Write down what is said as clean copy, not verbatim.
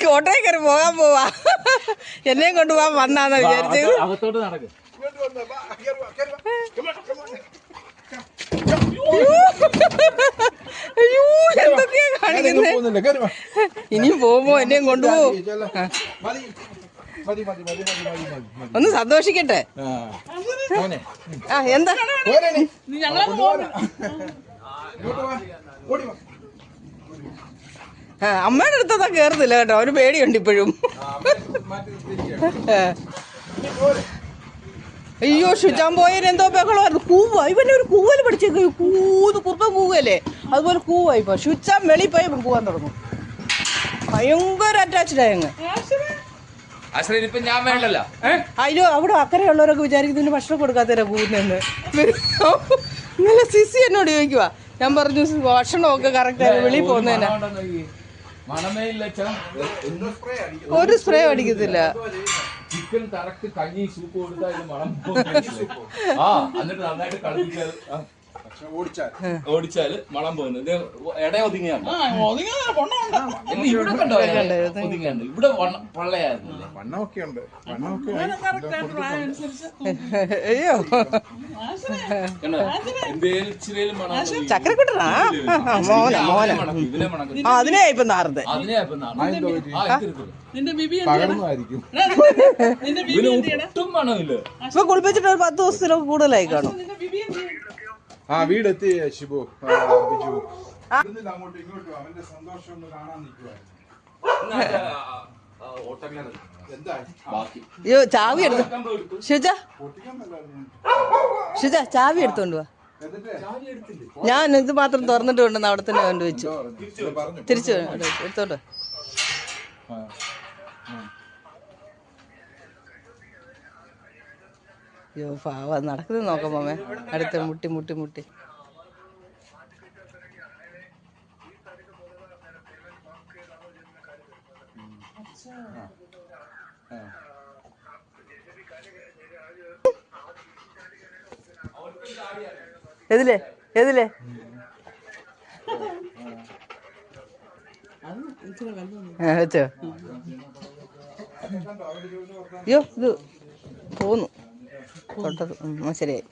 കോട്ടയം കയറി പോകാൻ പോവാ. എന്നെയും കൊണ്ടുപോകാൻ വന്നാന്ന് വിചാരിച്ചത്. അയ്യോ എന്തൊക്കെയാ കാണിക്കുന്നത്. ഇനിയും പോകുമ്പോ എന്നെയും കൊണ്ടുപോകും. ഒന്ന് സന്തോഷിക്കട്ടെ. എന്താ അമ്മയുടെ അടുത്തതാ കേറുന്നില്ല കേട്ടോ. അവന് പേടിയുണ്ട് ഇപ്പോഴും. അയ്യോ ഷുജാൻ പോയതിന് എന്തോ ബഹളമായിരുന്നു. കൂവാ ഇവന്റെ ഒരു കൂവല് പഠിച്ചേക്ക്. കുറുപ്പം കൂവല്ലേ അതുപോലെ കൂവാ. ഇപ്പൊ ഷുജാൻ വെളി പോയി കൂവാൻ തുടങ്ങും. ഭയങ്കര അറ്റാച്ച്ഡ് ആയങ്ങ്. അയ്യോ അവിടെ അക്കരെയുള്ളവരൊക്കെ വിചാരിക്കുന്നതിന് ഭക്ഷണം കൊടുക്കാത്തവരാ കൂവുന്നെന്ന്. ഇന്നലെ സിസി എന്നോട് ചോദിക്കുവാ. ഞാൻ പറഞ്ഞു ഭക്ഷണമൊക്കെ കറക്റ്റ് ആയി വെളിയിൽ പോകുന്നതിനാ. ഒരു സ്പ്രേ അടിക്കത്തില്ല. ചിക്കൻ കറക്റ്റ് കഞ്ഞി സൂപ്പ് കൊടുത്താൽ മണം എന്നിട്ട് നന്നായിട്ട് കളിപ്പിച്ചാൽ ഓടിച്ചാല് മണം പോകുന്നത് ഇട ഒതുങ്ങിയാണ്. ഇവിടെ കണ്ടോ ഒതുങ്ങിയാണ്. ഇവിടെ പൊള്ളയായിരുന്നില്ലേ? അയ്യോ എന്തേലും മണം ചക്കരക്കുട്ടനാ അതിനെയാ ഇപ്പൊ നാറുന്നത്. ഒട്ടും മണമില്ല. ഇപ്പൊ കുളിപ്പിച്ചിട്ട് ഒരു 10 ദിവസത്തിലൊക്കെ കൂടുതലായി കാണും. വീടെത്തി ശിബു ബിജു അങ്ങോട്ടും ഇങ്ങോട്ടും അവന്റെ സന്തോഷം ഒന്ന് കാണാൻ നിൽക്കുവായിരുന്നു. അയ്യോ ചാവി എടുത്തു. ഷുജ ചാവി എടുത്തോണ്ട് പോവാ. ഞാൻ ഇത് മാത്രം തുറന്നിട്ട് കൊണ്ടുവന്ന് അവിടെ തന്നെ കൊണ്ടുവച്ചു. തിരിച്ചു എടുത്തോണ്ട്. അയ്യോ പാവ നടക്കുന്നത് നോക്കാം മോമേ. അടുത്ത് മുട്ടി മുട്ടി മുട്ടി. എതിലേ എതിലേ വെച്ചോ. അയ്യോ ഇത് പോന്നു തൊട്ടത് ശരിയായി.